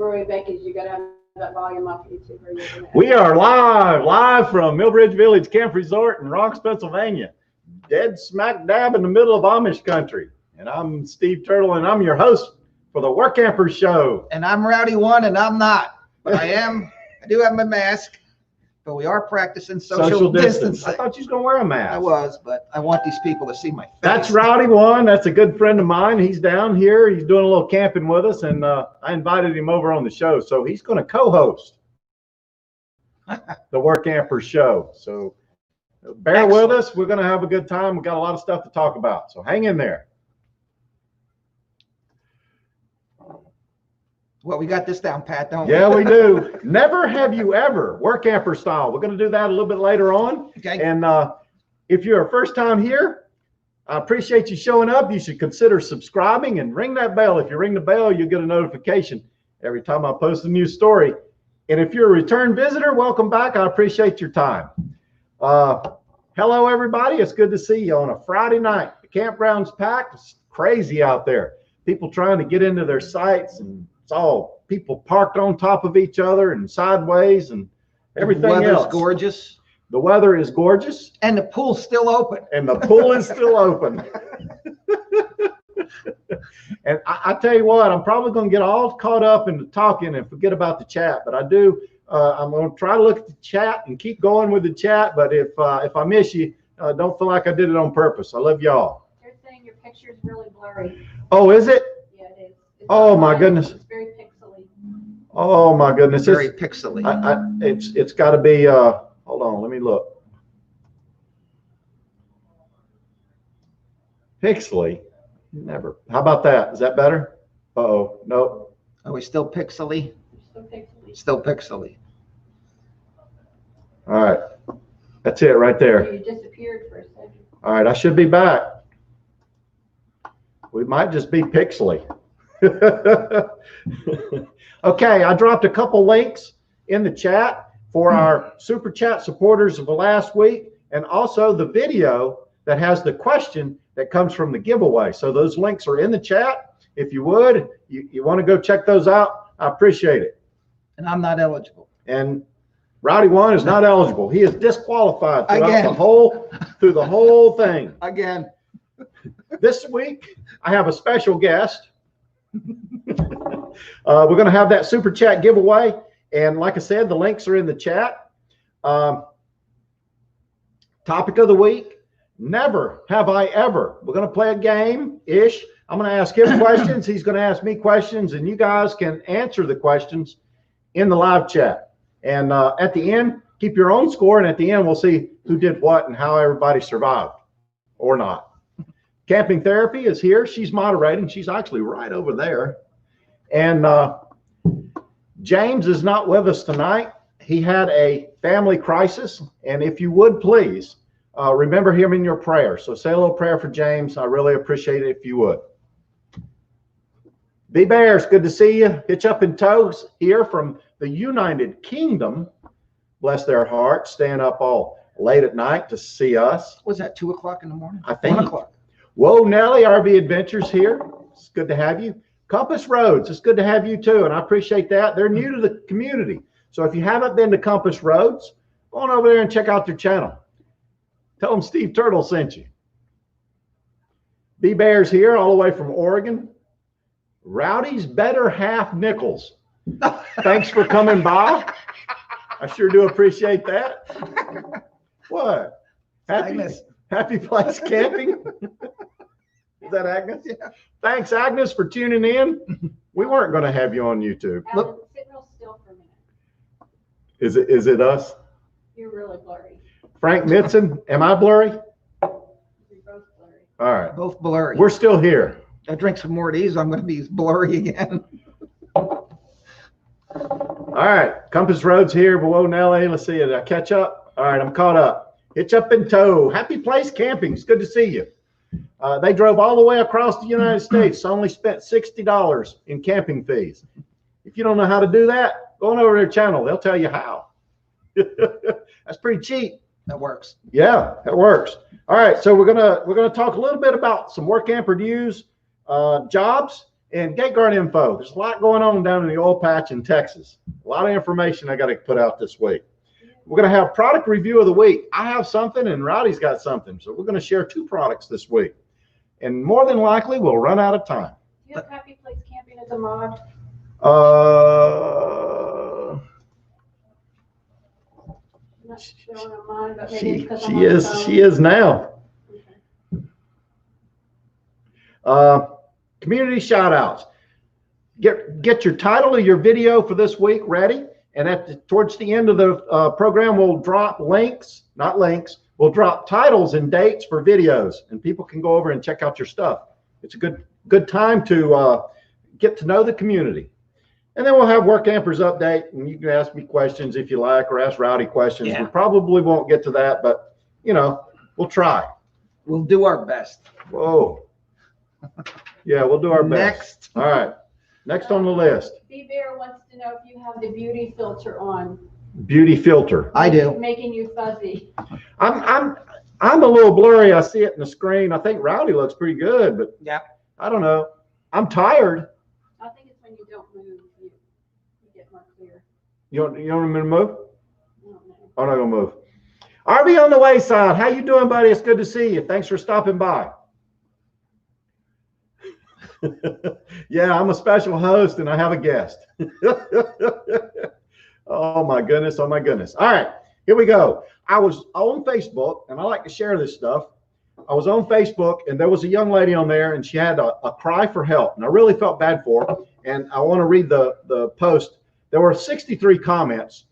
Roy Beckett, you gotta have that volume off YouTube. We are live from Millbridge Village Camp Resort in Ronks, Pennsylvania, dead smack dab in the middle of Amish country. And I'm Steve Turtle, and I'm your host for the WORKAMPER'S show. And I'm Rowdy One, and I'm not, but I do have my mask, but we are practicing social distance. I thought you was gonna wear a mask. I was, but I want these people to see my face. That's Rowdy One. That's a good friend of mine. He's down here. He's doing a little camping with us, and I invited him over on the show, so he's going to co-host the WORKAMPER'S show. So bear with us. We're going to have a good time. We've got a lot of stuff to talk about, so hang in there. Well, we got this down pat, don't we? Yeah, we do. Never have you ever, WORKAMPER style. We're going to do that a little bit later on. Okay. And if you're a first time here, I appreciate you showing up. You should consider subscribing and ring that bell. If you ring the bell, you'll get a notification every time I post a new story. And if you're a return visitor, welcome back. I appreciate your time. Hello, everybody. It's good to see you on a Friday night. The campground's packed. It's crazy out there. People trying to get into their sites, and it's all people parked on top of each other and sideways and everything else. The weather's gorgeous. The weather is gorgeous. And the pool's still open. And the pool is still open. And I tell you what, I'm probably going to get all caught up into talking and forget about the chat. But I'm going to try to look at the chat and keep going with the chat. But if I miss you, don't feel like I did it on purpose. I love y'all. They're saying your picture's really blurry. Oh, is it? Yeah, it is. Oh, my goodness. It's very pixely. Oh, my goodness. Very pixely. It's got to be, hold on, let me look. Pixely? Never. How about that? Is that better? Uh-oh, nope. Are we still pixely? Still pixely. Still pixely. All right. That's it right there. You disappeared for a second. All right, I should be back. We might just be pixely. Okay, I dropped a couple links in the chat for our super chat supporters of the last week, and also the video that has the question that comes from the giveaway. So those links are in the chat. If you would, you want to go check those out, I appreciate it. And I'm not eligible. And Rowdy One is not eligible. He is disqualified throughout Again. through the whole thing. Again. This week, I have a special guest. We're going to have that super chat giveaway. And like I said, the links are in the chat. Topic of the week, never have I ever. We're going to play a game-ish. I'm going to ask him questions. He's going to ask me questions, and you guys can answer the questions in the live chat. And at the end, keep your own score, and at the end, we'll see who did what and how everybody survived or not. Camping Therapy is here. She's moderating. She's actually right over there. And James is not with us tonight. He had a family crisis. And if you would please, remember him in your prayer. So say a little prayer for James. I really appreciate it if you would. B-Bears, good to see you. Hitch Up in Toes here from the United Kingdom. Bless their hearts, staying up all late at night to see us. Was that 2 o'clock in the morning? I think. 1 o'clock. Whoa, Nelly, RV Adventures here. It's good to have you. Compass Roads, it's good to have you too, and I appreciate that. They're new to the community. So if you haven't been to Compass Roads, go on over there and check out their channel. Tell them Steve Turtle sent you. B-Bears here, all the way from Oregon. Rowdy's Better Half Nichols. Thanks for coming by. I sure do appreciate that. What? Happy Place Camping? Is that Agnes? Yeah. Thanks, Agnes, for tuning in. We weren't going to have you on YouTube. Alan, sit real still for a minute. Is it us? You're really blurry. Frank Mitson, am I blurry? You're both blurry. All right. Both blurry. We're still here. I drink some more of these. I'm going to be blurry again. All right. Compass Roads here. Whoa, Nelly. Let's see. Did I catch up? All right. I'm caught up. Hitch Up in Tow. Happy Place Camping. It's good to see you. They drove all the way across the United States. Only spent $60 in camping fees. If you don't know how to do that, go on over to their channel. They'll tell you how. That's pretty cheap. That works. Yeah, that works. All right, so we're gonna talk a little bit about some WORKAMPER news, jobs, And gate guard info. There's a lot going on down in the oil patch in Texas. A lot of information I got to put out this week. We're going to have product review of the week. I have something and Rowdy's got something. So we're going to share 2 products this week. And more than likely, we'll run out of time. Do you have Happy Place Camping as a mod? I'm not showing a mod, but maybe it's because I'm on the phone. She is now. Okay. Community shout outs. Get your title of your video for this week ready. And towards the end of the program, we'll drop links, not links. We'll drop titles and dates for videos, and people can go over and check out your stuff. It's a good time to get to know the community. And then we'll have WorkAmpers update, and you can ask me questions if you like, or ask Rowdy questions. Yeah. We probably won't get to that, but we'll try. We'll do our best. Whoa. Yeah, we'll do our best. Next. All right. Next on the list. B-Bear wants to know if you have the beauty filter on. Beauty filter. I do. Making you fuzzy. I'm a little blurry. I see it in the screen. I think Rowdy looks pretty good, but Yeah. I don't know. I'm tired. I think it's when you don't move, you get more clear. You want me to move? I don't know. I'm not gonna move. RB on the wayside. How you doing, buddy? It's good to see you. Thanks for stopping by. Yeah, I'm a special host and I have a guest. Oh my goodness. Oh my goodness. All right, here we go. I was on Facebook, and I like to share this stuff. I was on Facebook, and there was a young lady on there, and she had a cry for help, and I really felt bad for her. And I want to read the post. There were 63 comments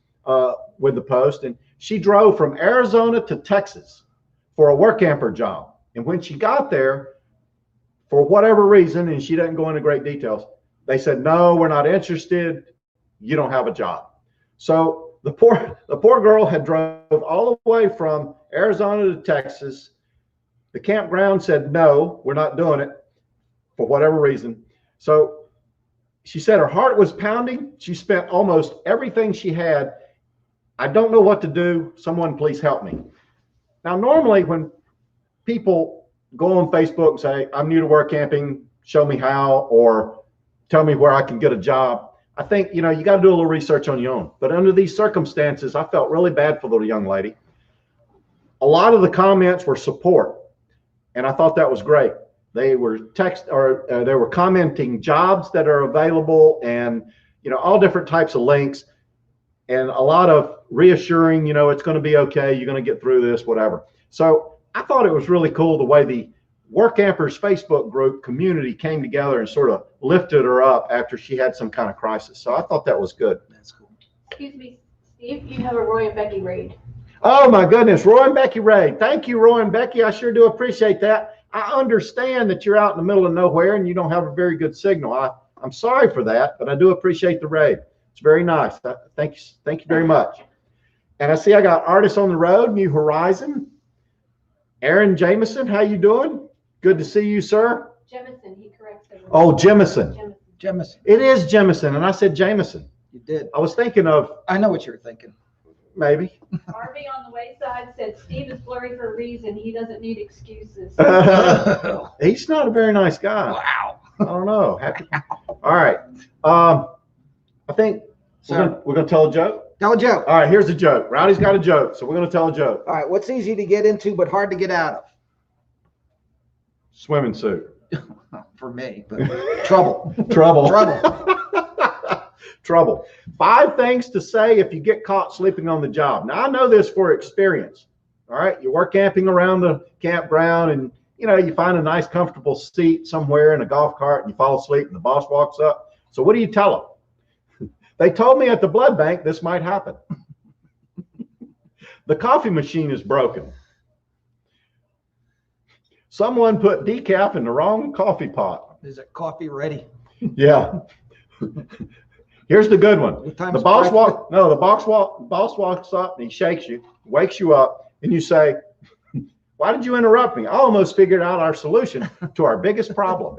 with the post, and she drove from Arizona to Texas for a WorkAmper job. And when she got there, for whatever reason, and she doesn't go into great details, they said, no, we're not interested. You don't have a job. So the poor girl had drove all the way from Arizona to Texas. The campground said, no, we're not doing it for whatever reason. So she said her heart was pounding. She spent almost everything she had. I don't know what to do. Someone please help me. Now, normally when people go on Facebook and say, I'm new to work camping, show me how, or tell me where I can get a job, I think, you got to do a little research on your own. But under these circumstances, I felt really bad for the young lady. A lot of the comments were support, and I thought that was great. They were they were commenting jobs that are available, and all different types of links, and a lot of reassuring, it's going to be okay, you're going to get through this, whatever. So I thought it was really cool the way the WorkAmpers Facebook group community came together and sort of lifted her up after she had some kind of crisis. So I thought that was good. That's cool. Excuse me, Steve, you have a Roy and Becky raid. Oh my goodness, Roy and Becky raid. Thank you, Roy and Becky. I sure do appreciate that. I understand that you're out in the middle of nowhere and you don't have a very good signal. I'm sorry for that, but I do appreciate the raid. It's very nice. Thank you very much. And I see I got Artists on the Road, New Horizon. Aaron Jameson, how you doing? Good to see you, sir. Jemison, he corrects everyone. Oh, Jemison. Jemison. It is Jemison, and I said Jameson. You did. I was thinking of. I know what you were thinking. Maybe. RV on the wayside said Steve is blurry for a reason. He doesn't need excuses. He's not a very nice guy. Wow. I don't know. All right. I think we're gonna tell a joke. Tell a joke. All right, here's a joke. Rowdy's got a joke, so we're gonna tell a joke. All right, what's easy to get into but hard to get out of? Swimming suit. For me, but trouble. Trouble. Trouble. Trouble. 5 things to say if you get caught sleeping on the job. Now, I know this for experience. All right, you work camping around the campground, and you find a nice comfortable seat somewhere in a golf cart, and you fall asleep, and the boss walks up. So what do you tell them? They told me at the blood bank this might happen. The coffee machine is broken. Someone put decaf in the wrong coffee pot. Is it coffee ready? Yeah. Here's the good one. The boss walks up and he shakes you, wakes you up, and you say, why did you interrupt me? I almost figured out our solution to our biggest problem.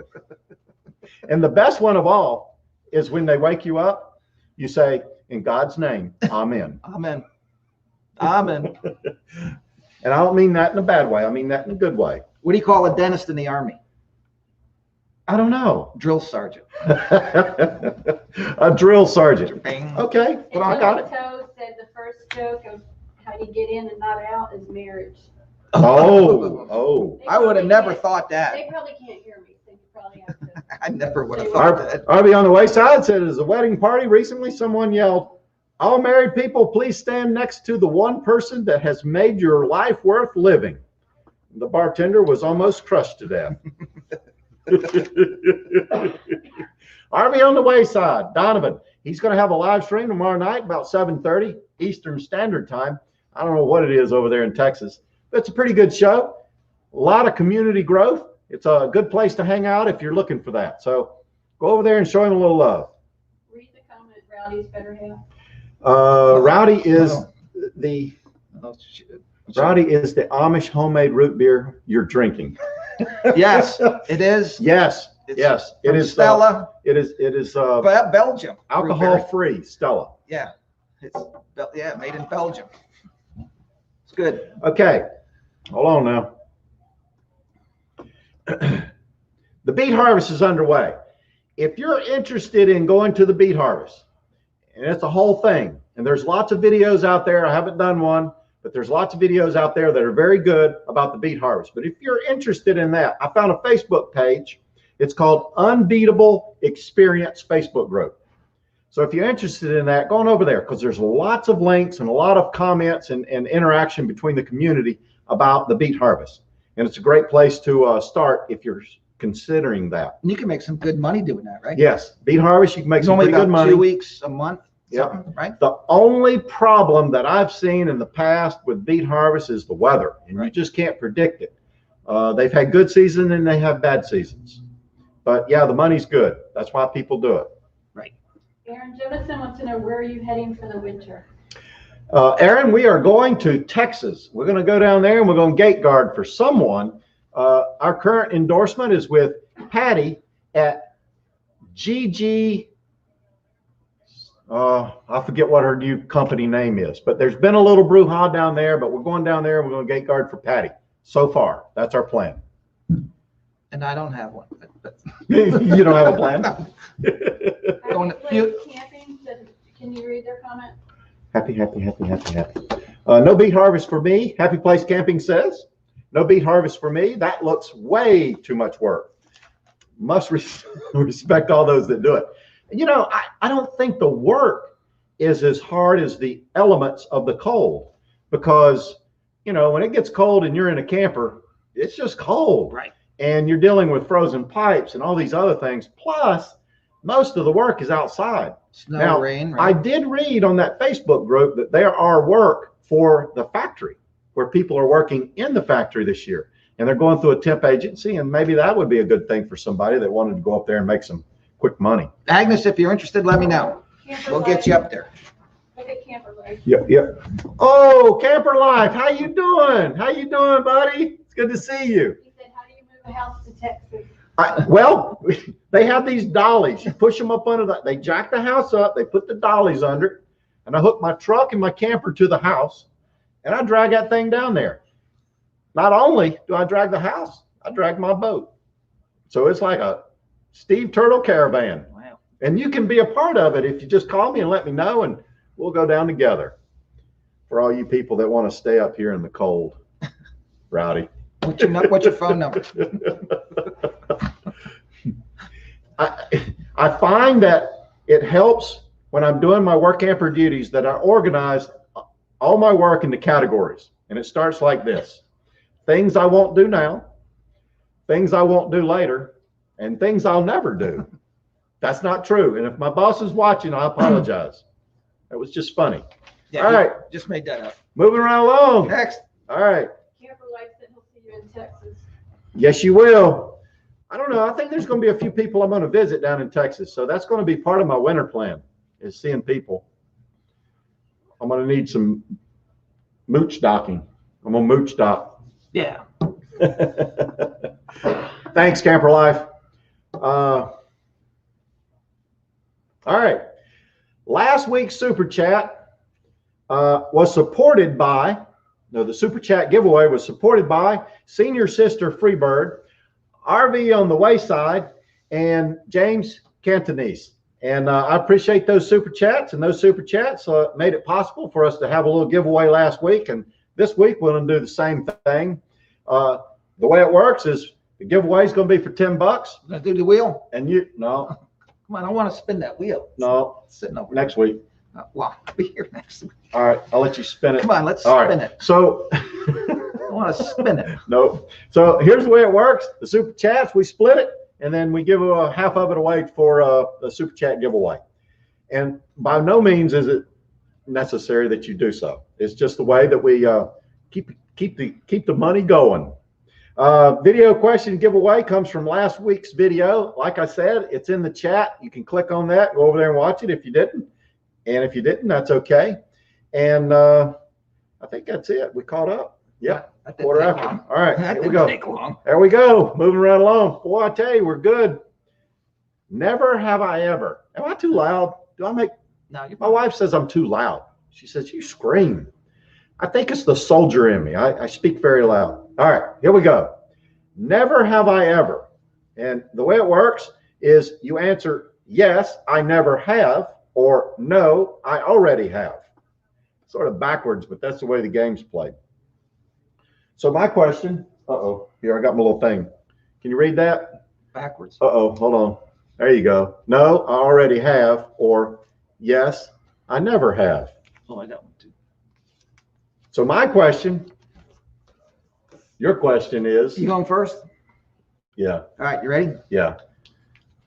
And the best one of all is when they wake you up, you say, in God's name, amen. Amen. Amen. And I don't mean that in a bad way. I mean that in a good way. What do you call a dentist in the Army? I don't know. Drill sergeant. A drill sergeant. Bang. Okay, well, I got it. Toe said the first joke of how you get in and not out is marriage. Oh. I would have never thought that. They probably can't hear me, so you probably have to. I never would have thought that. RB on the Wayside said, at a wedding party recently, someone yelled, "All married people, please stand next to the one person that has made your life worth living." The bartender was almost crushed to death. RB on the Wayside, Donovan, he's going to have a live stream tomorrow night about 7:30 Eastern Standard Time. I don't know what it is over there in Texas, but it's a pretty good show. A lot of community growth. It's a good place to hang out if you're looking for that. So go over there and show him a little love. Read the comment, Rowdy's better half. Rowdy is the Amish homemade root beer you're drinking. Yes, it is. Yes, yes, it is. Stella. It is Belgium. alcohol free Stella. Yeah, made in Belgium. It's good. Okay, hold on now. The beet harvest is underway. If you're interested in going to the beet harvest, and it's a whole thing, and there's lots of videos out there. I haven't done one, but there's lots of videos out there that are very good about the beet harvest. But if you're interested in that, I found a Facebook page. It's called Unbeatable Experience Facebook group. So if you're interested in that, go on over there, because there's lots of links and a lot of comments and interaction between the community about the beet harvest. And it's a great place to start if you're considering that. You can make some good money doing that, right? Yes, beet harvest, you can make some pretty good money. 2 weeks a month. Yep. Right. The only problem that I've seen in the past with beet harvest is the weather, and you just can't predict it. They've had good seasons and they have bad seasons. But yeah, the money's good. That's why people do it. Right. Aaron Jemison wants to know, where are you heading for the winter? Aaron, we are going to Texas. We're going to go down there and we're going to gate guard for someone. Our current endorsement is with Patty at GG. I forget what her new company name is, but there's been a little brouhaha down there, but we're going down there and we're going to gate guard for Patty. So far, that's our plan. And I don't have one. But You don't have a plan? Going to Camping, can you read their comment? Happy. No beet harvest for me. Happy Place Camping says, no beet harvest for me. That looks way too much work. Must respect all those that do it. You know, I don't think the work is as hard as the elements of the cold, because, you know, when it gets cold and you're in a camper, it's just cold. Right. And you're dealing with frozen pipes and all these other things. Plus, most of the work is outside. Snow, rain. Right? I did read on that Facebook group that there are work for the factory, where people are working in the factory this year, and they're going through a temp agency, and maybe that would be a good thing for somebody that wanted to go up there and make some quick money. Agnes, if you're interested, let me know. We'll get you up there. Look at Camper Life. Yep. Oh, Camper Life, how you doing? How you doing, buddy? It's good to see you. He said, how do you move a house to Texas? Well, they have these dollies. You push them up under they jack the house up, they put the dollies under, and I hook my truck and my camper to the house, and I drag that thing down there. Not only do I drag the house, I drag my boat. So it's like a Steve Turtle caravan. Wow. And you can be a part of it if you just call me and let me know, and we'll go down together. For all you people that want to stay up here in the cold, Rowdy. What's your phone number? I find that it helps when I'm doing my work camper duties that I organize all my work into categories. And it starts like this: things I won't do now, things I won't do later, and things I'll never do. That's not true. And if my boss is watching, I apologize. That was just funny. Yeah, all right. Just made that up. Moving right along. Next. All right. Camper Life said he'll see you in Texas. Yes, you will. I don't know. I think there's going to be a few people I'm going to visit down in Texas. So that's going to be part of my winter plan, is seeing people. I'm going to need some mooch docking. I'm going to mooch dock. Yeah. Thanks, Camper Life. All right. Last week's Super Chat was supported by, the Super Chat giveaway was supported by Senior Sister Freebird, RV on the Wayside, and James Cantonese. And I appreciate those super chats, and those super chats made it possible for us to have a little giveaway last week. And this week we're going to do the same thing. The way it works is the giveaway is going to be for $10. Gonna do the wheel? And no, Come on, I want to spin that wheel. no, It's sitting over next week. Well, I'll be here next week. All right, I'll let you spin it. Come on, let's All spin right. it. So, I want to spin it. no. So here's the way it works. The super chats, we split it, and then we give half of it away for the super chat giveaway. And by no means is it necessary that you do so. It's just the way that we keep the money going. Video question giveaway comes from last week's video. Like I said, it's in the chat. You can click on that, go over there and watch it if you didn't. And if you didn't, that's okay. And I think that's it. We caught up. Yeah, That didn't quarter take after. long. All right, That here we didn't go. take long. There we go. Moving right along. Boy, I tell you, we're good. Never have I ever. Am I too loud? Do I make? No, you're My wife says I'm too loud. She says, you scream. I think it's the soldier in me. I speak very loud. All right, here we go. Never have I ever. And the way it works is you answer, yes, I never have, or no, I already have. Sort of backwards, but that's the way the game's played. So my question, here, I got my little thing. Can you read that? backwards. Hold on. There you go. No, I already have, or yes, I never have. Oh, I got one too. So my question, your question is, You going first? yeah, All right, you ready? yeah.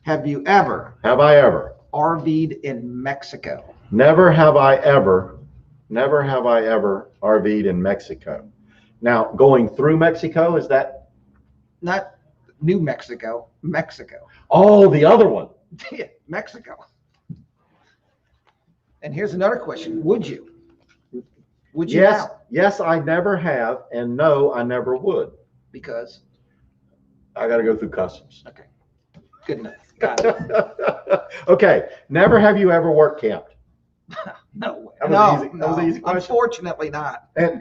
Have you ever Have I ever? RV'd in Mexico? Never have I ever RV'd in Mexico. Now, going through Mexico, is that? Not New Mexico, Mexico. Oh, the other one. Yeah, Mexico. And here's another question. Would you? Would you Yes, now? yes, I never have, and no, I never would. Because, I got to go through customs. okay, good enough. Got it. Okay, never have you ever work camped? No way. That was No, easy. That was an easy question. Unfortunately not. And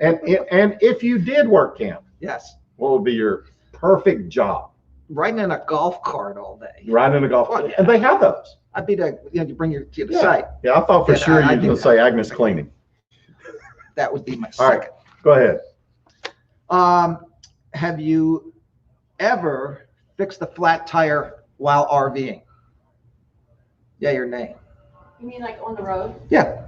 if you did work camp, Yes. what would be your perfect job? Riding in a golf cart all day. Riding a golf Oh, cart. yeah. And they have those. I'd be the, you bring your to the Yeah. site. Yeah, I thought for Yeah, sure I you were do going to say Agnes Cleaning. That would be my All right. second. Go ahead. Have you ever fixed a flat tire while RVing? Yeah, your name. You mean like on the road? Yeah.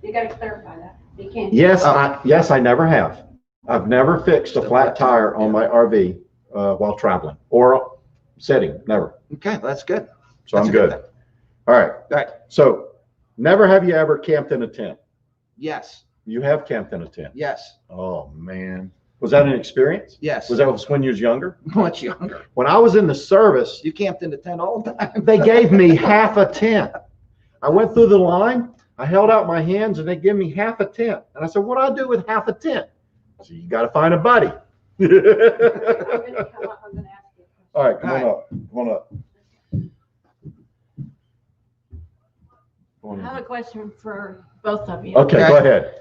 You gotta clarify that. You can't. Yes, Oh. yes, I never have. I've never fixed a flat tire on my RV while traveling or sitting. Never. Okay, that's good. So That's I'm a good. thing. All right. All right. So never have you ever camped in a tent? Yes. You have camped in a tent. Yes. Oh man. Was that an experience? Yes. Was that when you was younger? Much younger? When I was in the service, You camped in the tent all the time. they gave me half a tent. I went through the line, I held out my hands, and they gave me half a tent. And I said, what do I do with half a tent? So you got to find a buddy. I'm gonna come up, I'm gonna ask you. All right, come on All right. up. Come on up. Come on I have in. a question for both of you. Okay, go ahead.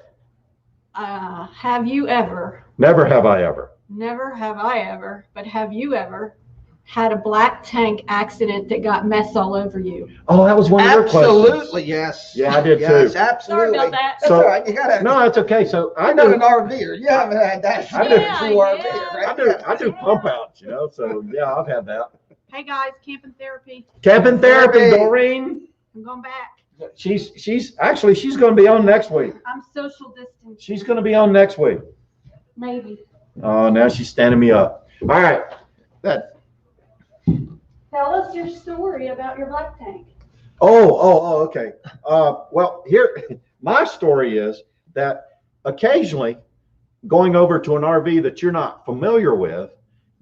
Have you ever, Never have I ever. never have I ever, but have you ever had a black tank accident that got mess all over you? Oh, that was one of your questions. Absolutely, yes. Yeah, I did Yes, too. absolutely. Sorry about that. That's So- all right. You gotta. No, that's okay. So I I'm not do, an RVer. You haven't had that. I You're do. a true RVer, Yeah, right? I do pump outs, so yeah, I've had that. Hey guys, camping therapy. Cabin therapy, Therapy. Doreen. I'm going back. She's actually, she's going to be on next week. I'm social distancing, She's going to be on next week. maybe. Oh, now she's standing me up. All right. That. Tell us your story about your black tank. Okay. Well, here, my story is that occasionally going over to an RV that you're not familiar with,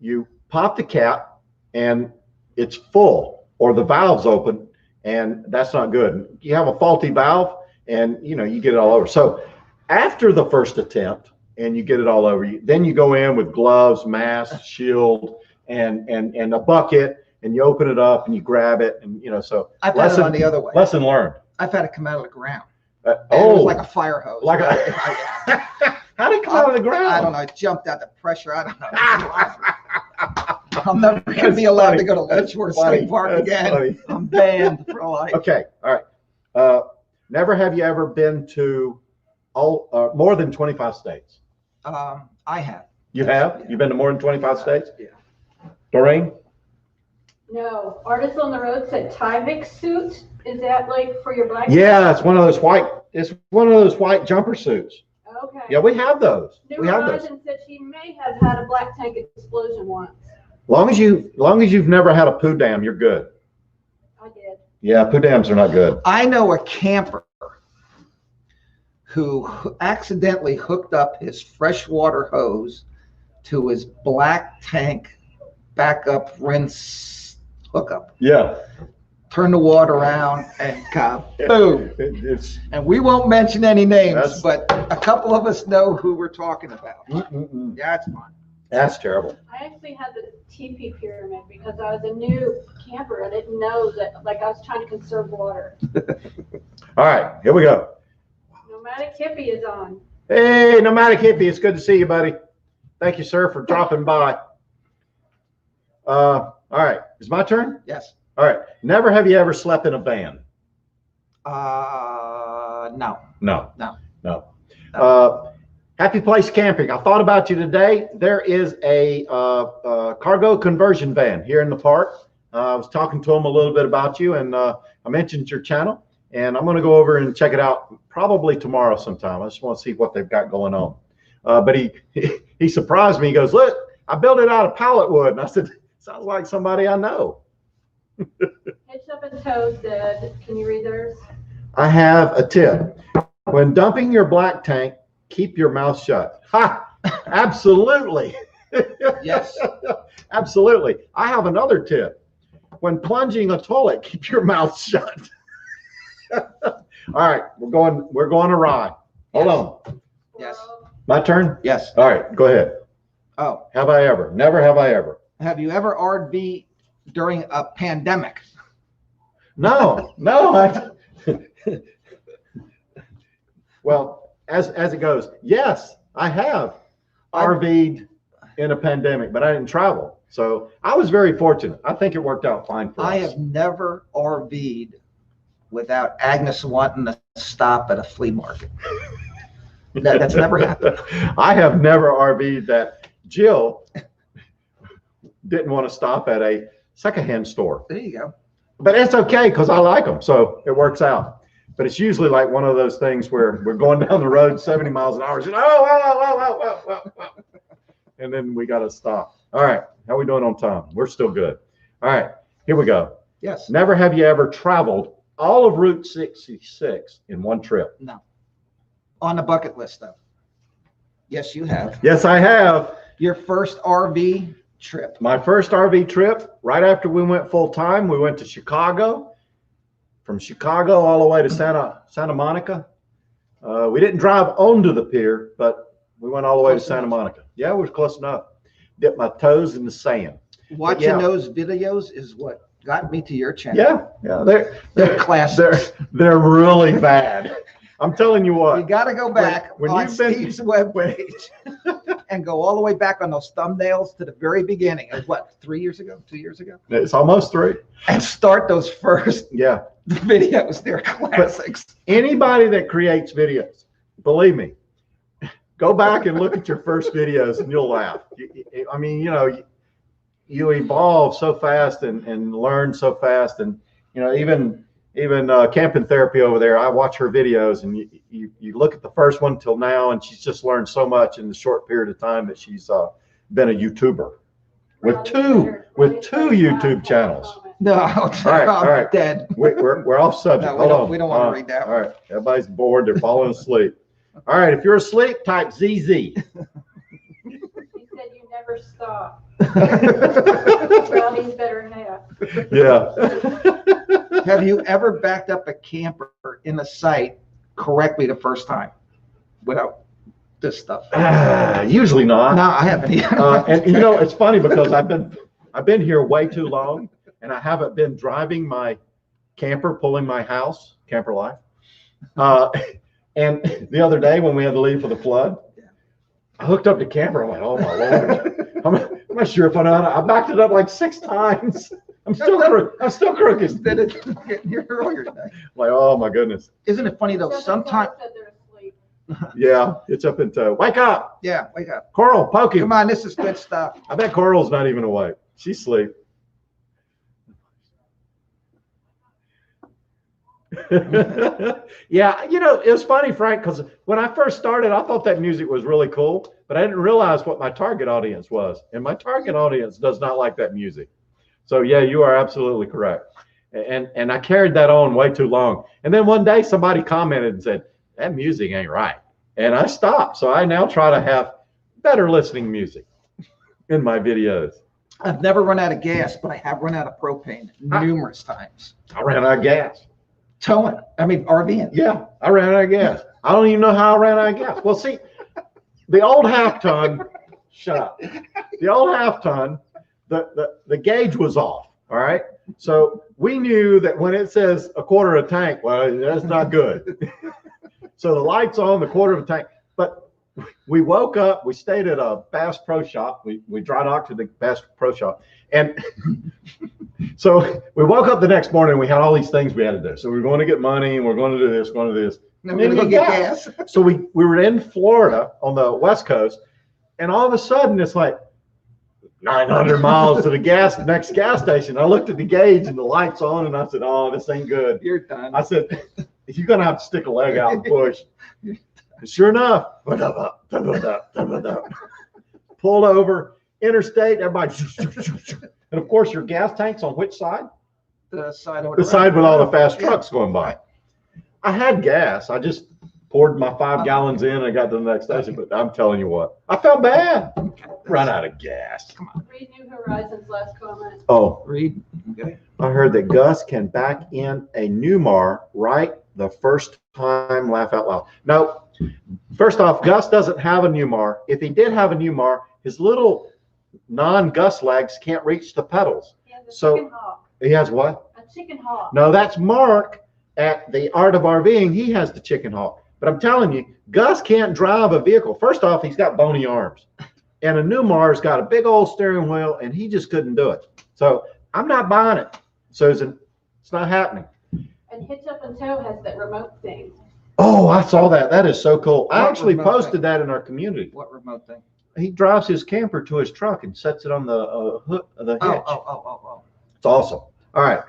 you pop the cap and it's full or the valve's open, and that's not good. You have a faulty valve and you get it all over. So after the first attempt and you get it all over you, then you go in with gloves, mask, shield, and a bucket, and you open it up and you grab it, and so I've had it on the other way. lesson learned. I've had it come out of the ground. And it was like a fire hose. like how did it come out of the ground? I don't know. It jumped out the pressure. I don't know. I'm never going to be allowed to go to That's Ledgeworth funny. State Park That's again. funny. I'm banned for life. Okay, all right. Never have you ever been to more than 25 states? I have. You have? Yeah. You've been to more than 25 states? Yeah. Doreen? No. Artists on the Road said Tyvek suit. Is that like for your black? Yeah, it's one of those white. It's one of those white jumper suits. Okay. Yeah, we have those. New We have those. Horizon said she may have had a black tank explosion once. Long as you've never had a poo dam, you're good. I did. Yeah, poo dams are not good. I know a camper who accidentally hooked up his freshwater hose to his black tank backup rinse hookup. Yeah. Turn the water around and boom. It's And we won't mention any names, That's- but a couple of us know who we're talking about. mm-mm-mm. Yeah, it's fun. That's terrible. I actually had the TP pyramid because I was a new camper. I didn't know that, like, I was trying to conserve water. All right, here we go. Nomadic Hippie is on. Hey, Nomadic Hippie, it's good to see you, buddy. Thank you, sir, for dropping by. All right, it's my turn? Yes. All right, never have you ever slept in a van? No. No. No. No. Happy Place Camping. I thought about you today. There is a cargo conversion van here in the park. I was talking to him a little bit about you, and I mentioned your channel, and I'm going to go over and check it out probably tomorrow sometime. I just want to see what they've got going on. But he surprised me. He goes, "Look, I built it out of pallet wood," and I said, "Sounds like somebody I know." Hitch Up and Toe said, can you read theirs? I have a tip. When dumping your black tank, keep your mouth shut. Ha! Absolutely. Yes. Absolutely. I have another tip. When plunging a toilet, keep your mouth shut. All right, we're going awry. Hold on. Yes. My turn? Yes. All right, go ahead. Oh, Have I ever? Never have I ever. have you ever RV during a pandemic? No. Well, as it goes, yes, I have RV'd in a pandemic, but I didn't travel. So I was very fortunate. I think it worked out fine for us. I have never RV'd without Agnes wanting to stop at a flea market. That's never happened. I have never RV'd that Jill didn't want to stop at a secondhand store. There you go. But it's okay because I like them, so it works out. But it's usually like one of those things where we're going down the road 70 miles an hour, and whoa, and then we got to stop. All right, how we doing on time? We're still good. All right, here we go. Yes. Never have you ever traveled all of Route 66 in one trip? No. On the bucket list, though. Yes, you have. Yes, I have. Your first RV trip. My first RV trip, right after we went full time, we went to Chicago. From Chicago all the way to Santa Monica. We didn't drive onto the pier, but we went all the way to Santa Monica. Yeah, it was close enough. Dipped my toes in the sand. Watching those videos is what got me to your channel. Yeah, They're classic. they're really bad. I'm telling you what. You got to go back when on you've been- Steve's webpage and go all the way back on those thumbnails to the very beginning of what, 3 years ago, 2 years ago? It's almost 3. And start those first Yeah. videos. They're classics. Anybody that creates videos, believe me, go back and look at your first videos and you'll laugh. I mean, you evolve so fast and learn so fast. And, even Camping Therapy over there, I watch her videos, and you look at the first one till now, and she's just learned so much in the short period of time that she's been a YouTuber with two YouTube channels. No, All right. dead. We're off subject. No, we don't want to read that All one. right, everybody's bored. They're falling asleep. All right, if you're asleep, type ZZ. He said you never stop. Brownie's better half. Yeah. Have you ever backed up a camper in the site correctly the first time without this stuff? Usually not. No, I haven't either. And it's funny because I've been here way too long, and I haven't been driving my camper, pulling my house, camper life. And the other day when we had to leave for the flood, I hooked up the camper. I'm like, oh my Lord, I'm not sure if I backed it up like 6 times. I'm still crooked. Did it get here earlier today? Like, oh my goodness. Isn't it funny though? Sometimes. Yeah, it's up in toe. Wake up. Yeah, wake up. Coral, Pokey. Come on, this is good stuff. I bet Coral's not even awake. She's asleep. Yeah, you know, it was funny, Frank, because when I first started, I thought that music was really cool, but I didn't realize what my target audience was. And my target audience does not like that music. So yeah, you are absolutely correct. And I carried that on way too long. And then one day somebody commented and said, that music ain't right. And I stopped. So I now try to have better listening music in my videos. I've never run out of gas, but I have run out of propane numerous times. I ran out of gas. RVing. Yeah, I ran out of gas. I don't even know how I ran out of gas. Well, see, the old half ton, shut up. The old half ton, the gauge was off. All right. So we knew that when it says a quarter of a tank, well, that's not good. So the light's on, the quarter of a tank. But we woke up, we stayed at a Bass Pro Shop. We dry docked to the Bass Pro Shop. And so we woke up the next morning and we had all these things we had to do. So we were going to get money and we're going to do this, going to do this. And we're going to go get gas. So we were in Florida on the West Coast, and all of a sudden it's like 900 miles to the next gas station. I looked at the gauge and the light's on, and I said, oh, this ain't good. You're done. I said, you're going to have to stick a leg out and push. And sure enough, pulled over, interstate, everybody, and of course your gas tank's on which side? The side with all the fast trucks going by. I had gas. I just poured my 5 gallons in and I got to the next station. But I'm telling you what, I felt bad. Run out of gas. Come on. Read New Horizons' last comment. Oh, Read. Okay. I heard that Gus can back in a Newmar right the first time. Laugh out loud. No. First off, Gus doesn't have a Newmar. If he did have a Newmar, his little non-Gus legs can't reach the pedals. He has a So chicken hawk. He has what? A chicken hawk. No, that's Mark at the Art of RVing. He has the chicken hawk. But I'm telling you, Gus can't drive a vehicle. First off, he's got bony arms. And a Newmar's got a big old steering wheel, and he just couldn't do it. So I'm not buying it, Susan. It's not happening. And Hitch Up and Tow has that remote thing. Oh, I saw that. That is so cool. I What actually remote posted thing? that in our community. What remote thing? He drives his camper to his truck and sets it on the hook of the hitch. Oh. It's awesome. All right.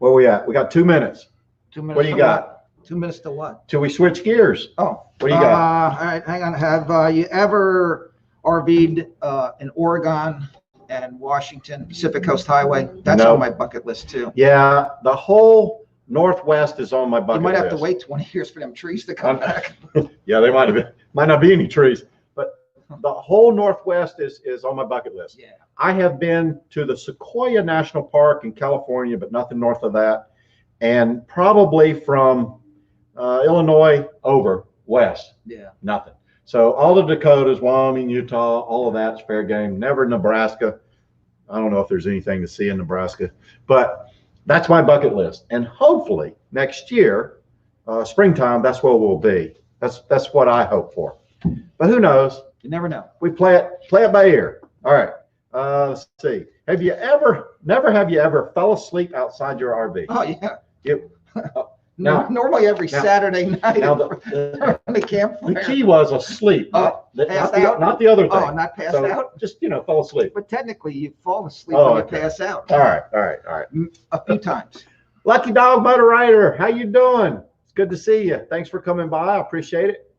Where we at? We got 2 minutes. 2 minutes. What do you to got? What? 2 minutes to what? Till we switch gears. Oh. What do you got? All right, hang on. Have you ever RV'd in Oregon and Washington, Pacific Coast Highway? That's No. on my bucket list too. Yeah, the whole Northwest is on my bucket You might have list. to wait 20 years for them trees to come back. Yeah, they might not be any trees, but the whole Northwest is on my bucket list. Yeah. I have been to the Sequoia National Park in California, but nothing north of that, and probably from Illinois over west, Yeah. nothing. So all the Dakotas, Wyoming, Utah, all of that's fair game. Never Nebraska. I don't know if there's anything to see in Nebraska, but that's my bucket list. And hopefully next year, springtime, that's where we'll be. That's what I hope for. But who knows? You never know. We play it by ear. All right. Let's see. Have you ever fell asleep outside your RV? Oh yeah. You, now- Normally every now- Saturday night now on the campfire. the key was asleep, not passed the, out? not the other thing. Oh, not passed So out? just, fell asleep. But technically you fall asleep Oh, when you okay. pass out. All right. A few times. Lucky Dog Motor Rider, how you doing? It's good to see you. Thanks for coming by. I appreciate it.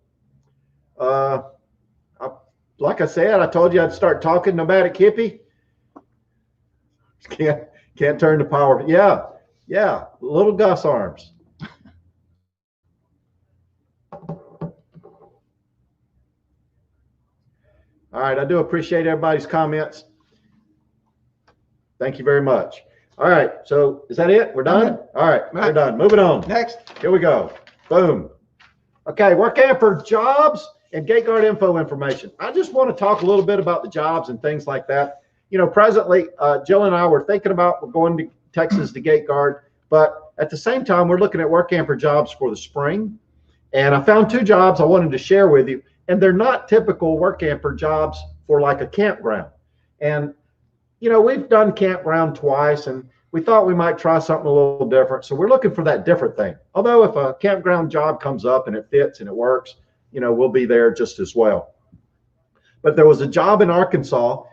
Like I said, I told you I'd start talking nomadic hippie. Can't turn the power. Yeah. Little Gus arms. All right, I do appreciate everybody's comments. Thank you very much. All right, so is that it? We're done? All right, we're done. Moving on. Next. Here we go. Boom. Okay, WORKAMPER'S jobs and gate guard info information. I just want to talk a little bit about the jobs and things like that. Presently, Jill and I were thinking about we're going to Texas to gate guard, but at the same time, we're looking at WORKAMPER jobs for the spring. And I found 2 jobs I wanted to share with you, and they're not typical WORKAMPER jobs for like a campground. And you know, we've done campground twice, and we thought we might try something a little different. So we're looking for that different thing. Although if a campground job comes up and it fits and it works, you know, we'll be there just as well. But there was a job in Arkansas.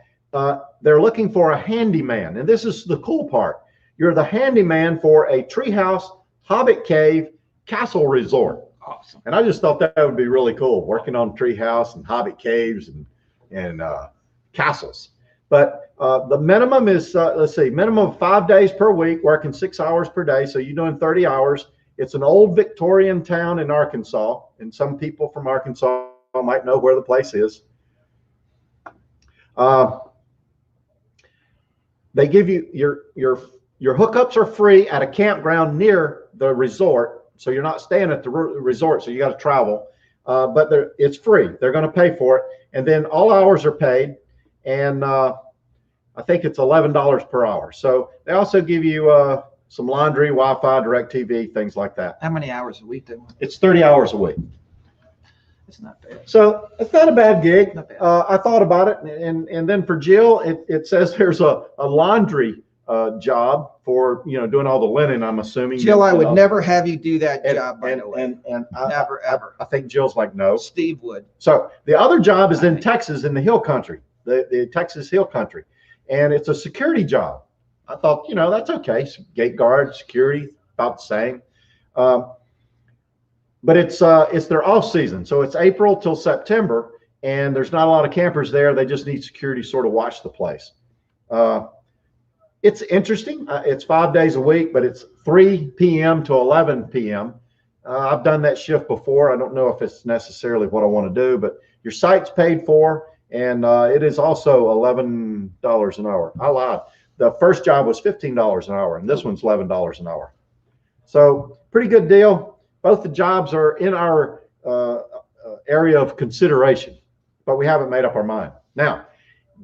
They're looking for a handyman. And this is the cool part. You're the handyman for a treehouse, hobbit cave, castle resort. Awesome. And I just thought that would be really cool, working on treehouse and hobbit caves and castles. But the minimum is, let's see, minimum of 5 days per week, working 6 hours per day. So you're doing 30 hours. It's an old Victorian town in Arkansas. And some people from Arkansas might know where the place is. They give you your hookups are free at a campground near the resort. So you're not staying at the resort. So you got to travel, but it's free. They're going to pay for it. And then all hours are paid. And I think it's $11 per hour. So they also give you some laundry, Wi-Fi, DirecTV, things like that. How many hours a week do we? It's 30 hours a week. It's not bad. So it's not a bad gig. Not bad. I thought about it, and then for Jill, it says there's a laundry job for, you know, doing all the linen, I'm assuming. Jill, I would never have you do that job, by the way. And Never, ever. I think Jill's like, no. Steve would. So the other job is in Texas, in the hill country, the Texas hill country, and it's a security job. I thought, you know, that's okay. Gate guard, security, about the same. But it's their off season. So it's April till September, and there's not a lot of campers there. They just need security to sort of watch the place. It's interesting. It's 5 days a week, but it's 3 p.m. to 11 p.m. I've done that shift before. I don't know if it's necessarily what I want to do, but your site's paid for, and it is also $11 an hour. I lied. The first job was $15 an hour, and this one's $11 an hour. So pretty good deal. Both the jobs are in our area of consideration, but we haven't made up our mind. Now,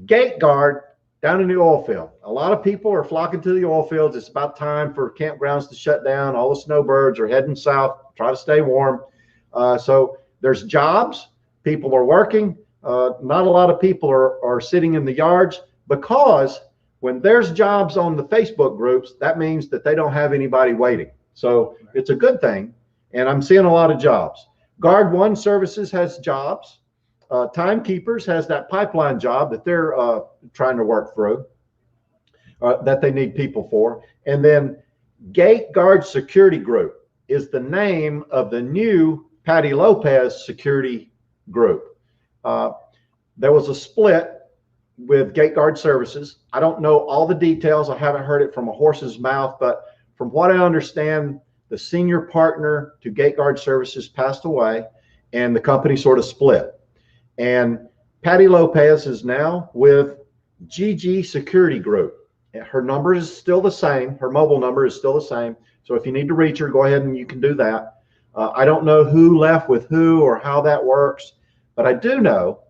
gate guard down in the oil field. A lot of people are flocking to the oil fields. It's about time for campgrounds to shut down. All the snowbirds are heading south, try to stay warm. So there's jobs. People are working. Not a lot of people are sitting in the yards, because when there's jobs on the Facebook groups, that means that they don't have anybody waiting. So it's a good thing. And I'm seeing a lot of jobs. Guard One Services has jobs. Timekeepers has that pipeline job that they're trying to work through, that they need people for. And then Gate Guard Security Group is the name of the new Patty Lopez security group. There was a split with Gate Guard Services. I don't know all the details. I haven't heard it from a horse's mouth, but from what I understand, the senior partner to Gate Guard Services passed away, and the company sort of split. And Patty Lopez is now with GG Security Group. Her number is still the same. Her mobile number is still the same. So if you need to reach her, go ahead and you can do that. I don't know who left with who or how that works, but I do know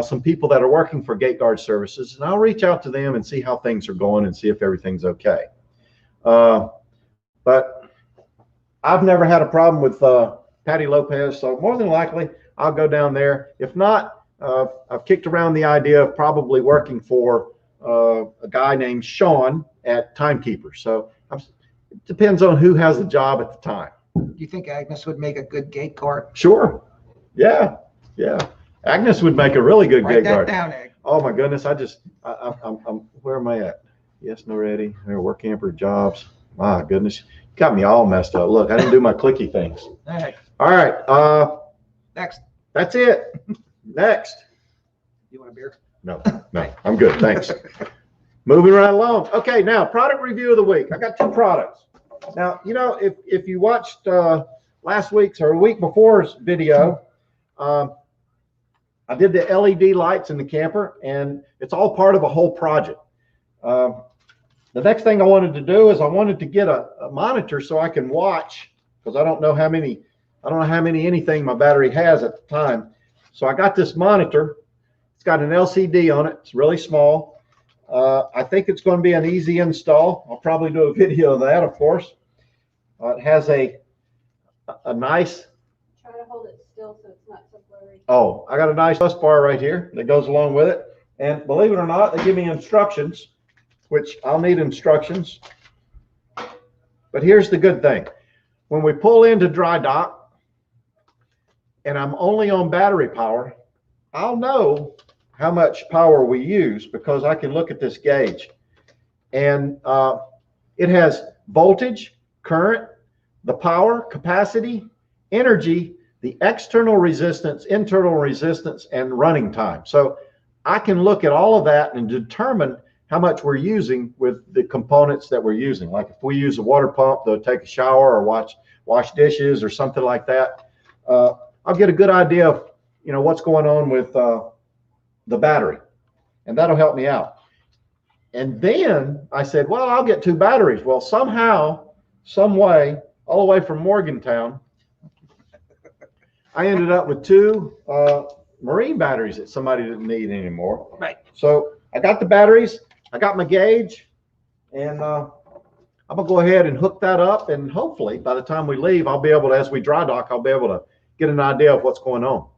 some people that are working for Gate Guard Services, and I'll reach out to them and see how things are going and see if everything's okay. But I've never had a problem with Patty Lopez, so more than likely I'll go down there. If not, I've kicked around the idea of probably working for a guy named Sean at Timekeepers. So it depends on who has the job at the time. Do you think Agnes would make a good gate guard? Sure. Yeah. Agnes would make a really good gate guard. Write that down, Ag. Oh my goodness! I'm where am I at? Yes, no, ready. Work camper jobs. My goodness, got me all messed up. Look, I didn't do my clicky things. All right. Next. That's it. Next. You want a beer? No, I'm good. Thanks. Moving right along. Okay, now product review of the week. I got 2 products. Now, you know, if you watched last week's or a week before's video, I did the LED lights in the camper, and it's all part of a whole project. The next thing I wanted to do is I wanted to get a monitor so I can watch, because I don't know how many anything my battery has at the time. So I got this monitor. It's got an LCD on it. It's really small. I think it's going to be an easy install. I'll probably do a video of that, of course. It has a nice. Try to hold it still so it's not so blurry. Oh, I got a nice bus bar right here that goes along with it. And believe it or not, they give me instructions which I'll need instructions. But here's the good thing. When we pull into dry dock and I'm only on battery power, I'll know how much power we use because I can look at this gauge. And it has voltage, current, the power, capacity, energy, the external resistance, internal resistance, and running time. So I can look at all of that and determine how much we're using with the components that we're using. Like if we use a water pump to take a shower or wash dishes or something like that, I'll get a good idea of what's going on with the battery, and that'll help me out. And then I said, well, I'll get 2 batteries. Well, somehow, some way, all the way from Morgantown, I ended up with 2 marine batteries that somebody didn't need anymore. Right. So I got the batteries, I got my gauge, and I'm gonna go ahead and hook that up. And hopefully by the time we leave, I'll be able to, as we dry dock, I'll be able to get an idea of what's going on.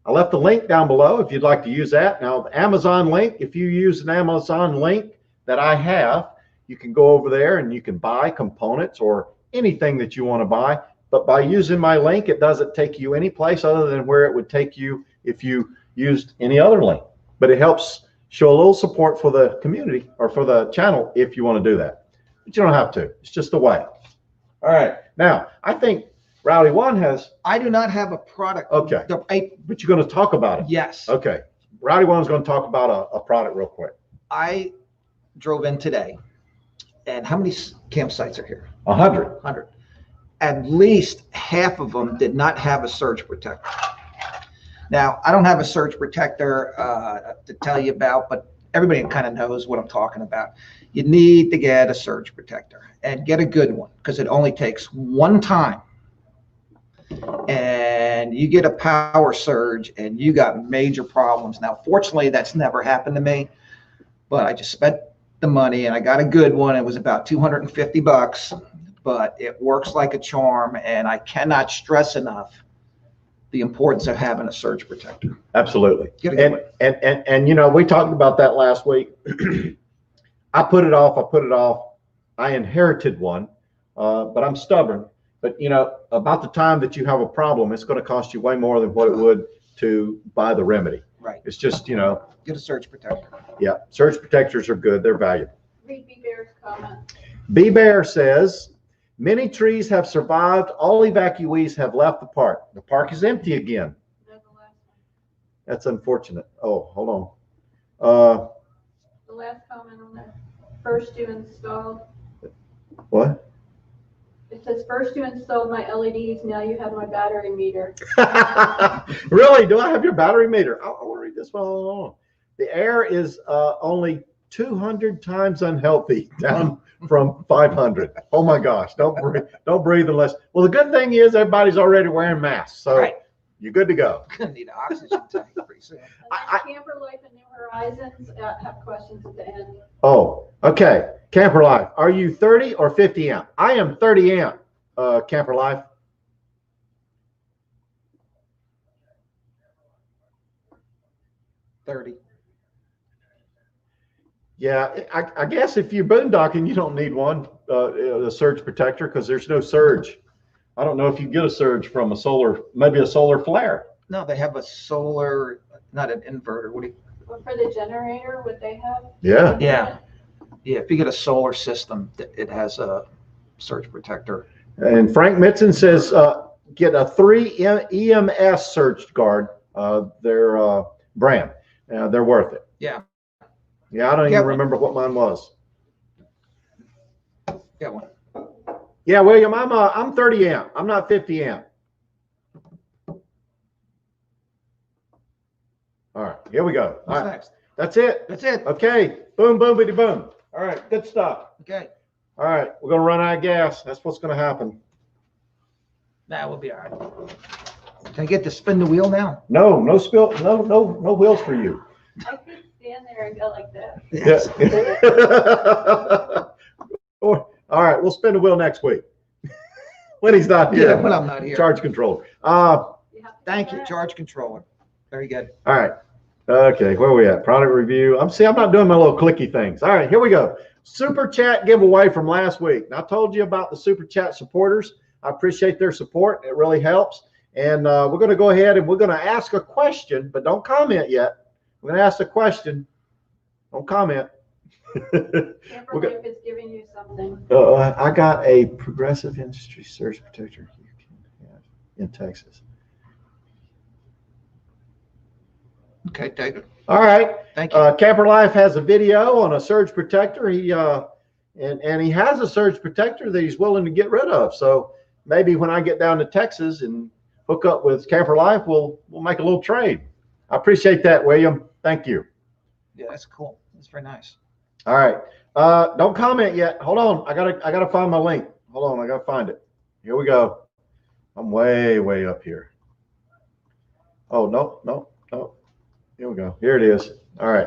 I left the link down below if you'd like to use that. Now, the Amazon link, if you use an Amazon link that I have, you can go over there and you can buy components or anything that you want to buy. But by using my link, it doesn't take you any place other than where it would take you if you used any other link. But it helps show a little support for the community or for the channel if you want to do that. But you don't have to. It's just a way. All right. Now, I think Rowdy One has. I do not have a product. Okay. But you're going to talk about it. Yes. Okay. Rowdy One's going to talk about a product real quick. I drove in today, and how many campsites are here? 100. 100. At least half of them did not have a surge protector. Now, I don't have a surge protector to tell you about, but everybody kind of knows what I'm talking about. You need to get a surge protector and get a good one because it only takes one time. And you get a power surge and you got major problems. Now, fortunately, that's never happened to me, but I just spent the money and I got a good one. It was about $250, but it works like a charm. And I cannot stress enough the importance of having a surge protector. Absolutely. And we talked about that last week. I put it off. I inherited one, but I'm stubborn. But about the time that you have a problem, it's going to cost you way more than what it would to buy the remedy. Right. It's just, get a surge protector. Yeah, surge protectors are good. They're valuable. Read B Bear's comment. B Bear says, many trees have survived. All evacuees have left the park. The park is empty again. That's unfortunate. Oh, hold on. The last comment on that. First you installed. What? It says, first you installed my LEDs, now you have my battery meter. Really? Do I have your battery meter? I want to read this one along. The air is only 200 times unhealthy, down from 500. Oh my gosh! Don't breathe unless. Well, the good thing is everybody's already wearing masks, so right. You're good to go. Gonna need an oxygen tank pretty soon. Camper Life and New Horizons have questions at the end. Oh, okay. Camper Life, are you 30 or 50 amp? I am 30 amp. Camper Life. $30. Yeah, I guess if you're boondocking, you don't need one, a surge protector, because there's no surge. I don't know if you get a surge from maybe a solar flare. No, they have a solar, not an inverter. What do you? Well, for the generator, would they have? Yeah. Yeah. Yeah, if you get a solar system, it has a surge protector. And Frank Mitson says, get a 3 EMS surge guard, their brand. They're worth it. Yeah. Yeah, I don't even remember what mine was. Get one. Yeah, William, I'm 30 amp. I'm not 50 amp. All right, here we go. What's all right, next? That's it. That's it. Okay, boom, boom, bitty, boom. All right, good stuff. Okay. All right, we're gonna run out of gas. That's what's gonna happen. Nah, we'll be all right. Can I get to spin the wheel now? No spill. No wheels for you. I could stand there and go like that. Yes. All right, we'll spin the wheel next week when he's not here. Yeah, when I'm not here. Charge controller. Thank you, charge controller. Very good. All right. Okay, where are we at? Product review. I'm not doing my little clicky things. All right, here we go. Super chat giveaway from last week. Now, I told you about the super chat supporters. I appreciate their support. It really helps. And we're going to go ahead and we're going to ask a question, but don't comment yet. We're going to ask a question. Don't comment. Camper Life is giving you something. I got a progressive industry surge protector you can have in Texas. Okay, take it. All right. Thank you. Camper Life has a video on a surge protector. He he has a surge protector that he's willing to get rid of. So maybe when I get down to Texas and hook up with Camper Life, we'll make a little trade. I appreciate that, William. Thank you. Yeah, that's cool. That's very nice. All right. Don't comment yet. Hold on. I gotta find my link. Hold on. I gotta find it. Here we go. I'm way up here. Oh, no. Here we go. Here it is. All right.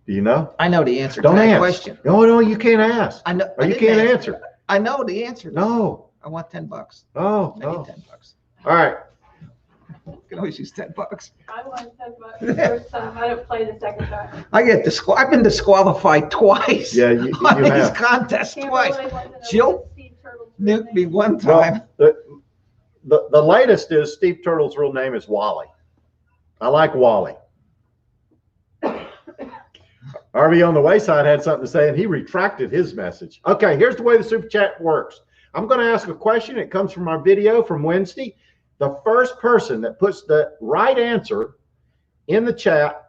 Do you know? I know the answer Don't to that ask. question. No, you can't ask. I know. Or you can't answer. I know the answer. No. I want $10. Oh, I need no. $10. All right. You can always use $10. I won $10 the first time. I didn't play the second time. I've been disqualified twice. Yeah, you on these have. contests Camper twice. Life wants to know Jill what Steve Turtle's real Nuked me name one is. time. Well, the latest is Steve Turtle's real name is Wally. I like Wally. RV on the Wayside had something to say, and he retracted his message. Okay, here's the way the super chat works. I'm going to ask a question. It comes from our video from Wednesday. The first person that puts the right answer in the chat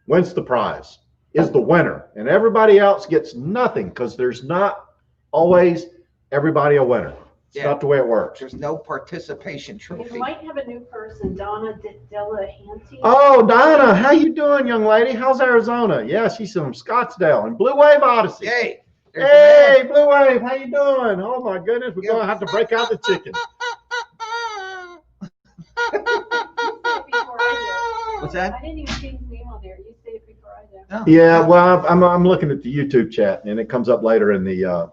wins the prize, is the winner. And everybody else gets nothing because there's not always everybody a winner. It's not the way it works. There's no participation trophy. You might have a new person, Donna Delahanty. Oh, Donna, how you doing, young lady? How's Arizona? Yeah, she's from Scottsdale and Blue Wave Odyssey. Yay. Hey, Blue Wave, how you doing? Oh my goodness, we're gonna have to break out the chicken. What's that? I didn't even see his name on there. You say it before I do. Oh. Yeah, well, I'm looking at the YouTube chat and it comes up later in the.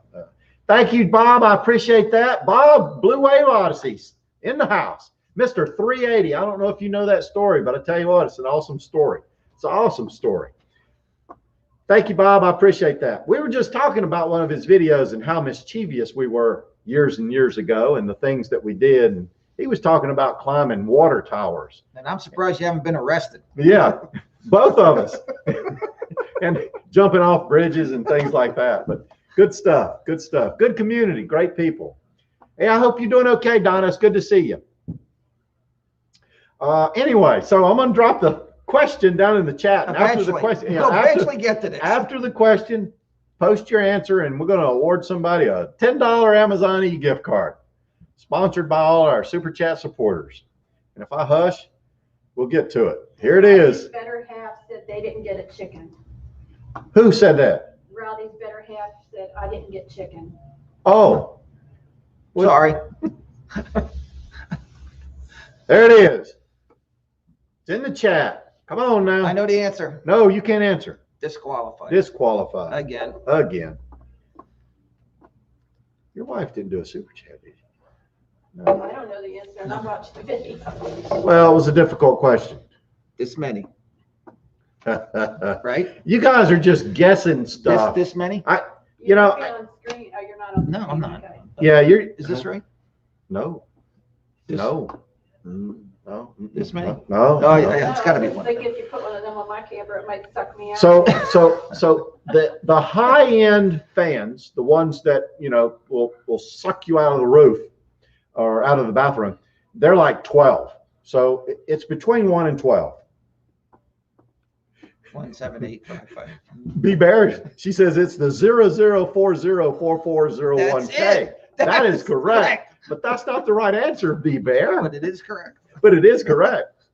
Thank you, Bob. I appreciate that. Bob, Blue Wave Odysseys in the house. Mr. 380. I don't know if you know that story, but I tell you what, it's an awesome story. It's an awesome story. Thank you, Bob. I appreciate that. We were just talking about one of his videos and how mischievous we were years and years ago and the things that we did. And he was talking about climbing water towers. And I'm surprised you haven't been arrested. Yeah, both of us. And jumping off bridges and things like that. But good stuff. Good stuff. Good community. Great people. Hey, I hope you're doing okay, Donna. It's good to see you. Anyway, so I'm going to drop the question down in the chat. And after the question, we'll eventually get to this. After the question, post your answer, and we're going to award somebody a $10 Amazon e-gift card, sponsored by all our Super Chat supporters. And if I hush, we'll get to it. Here it is. Rowdy's better half said they didn't get a chicken. Who said that? Rowdy's better half said I didn't get chicken. Oh. Sorry. There it is. It's in the chat. Come on now. I know the answer. No, you can't answer. Disqualified. Disqualified. Again. Again. Your wife didn't do a super chat, did she? No. I don't know the answer, and I watched the video. Well, it was a difficult question. This many. Right? Right? You guys are just guessing stuff. This many? You're know, not on screen. Oh, you're not on No, screen. I'm not. Okay. Yeah, you're. Is this right? No. This- No. No. This many? No. Oh, yeah, it's got to be I one. think if you put one of them on my camper, it might suck me out. So the high end fans, the ones that will suck you out of the roof or out of the bathroom, they're like 12. So it's between 1 and 12. 1, 7, 8, 5, 5. B Bear, she says it's the 00404401K. That is correct. But that's not the right answer, B Bear. But it is correct. But it is correct.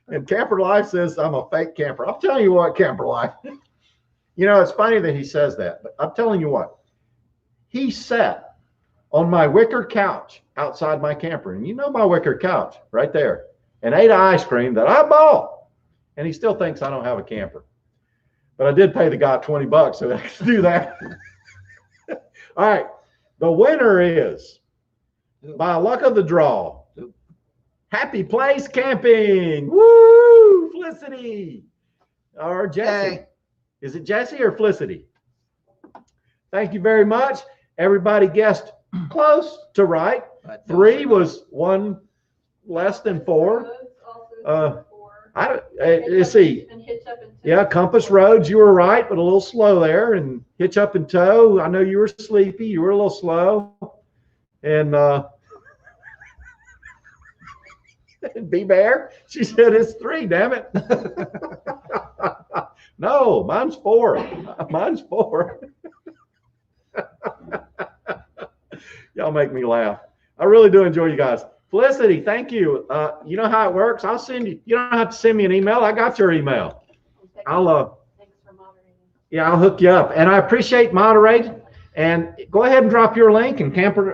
And Camper Life says I'm a fake camper. I'm telling you what, Camper Life. It's funny that he says that, but I'm telling you what. He sat on my wicker couch outside my camper, and my wicker couch right there, and ate ice cream that I bought. And he still thinks I don't have a camper. But I did pay the guy $20 so I could do that. All right. The winner is, by luck of the draw, Happy Place Camping. Woo! Felicity. Or Jesse. Hey. Is it Jesse or Felicity? Thank you very much. Everybody guessed close to right. 3 was one less than 4. Let's see. Yeah, Compass Roads, you were right, but a little slow there. And Hitch Up and Tow, I know you were sleepy. You were a little slow. And Be Bear, she said it's 3, damn it. No, mine's 4. Mine's 4. Y'all make me laugh. I really do enjoy you guys. Felicity, thank you. You know how it works. I'll send you. You don't have to send me an email. I got your email. Thanks for moderating. Yeah, I'll hook you up. And I appreciate moderating. And go ahead and drop your link and camping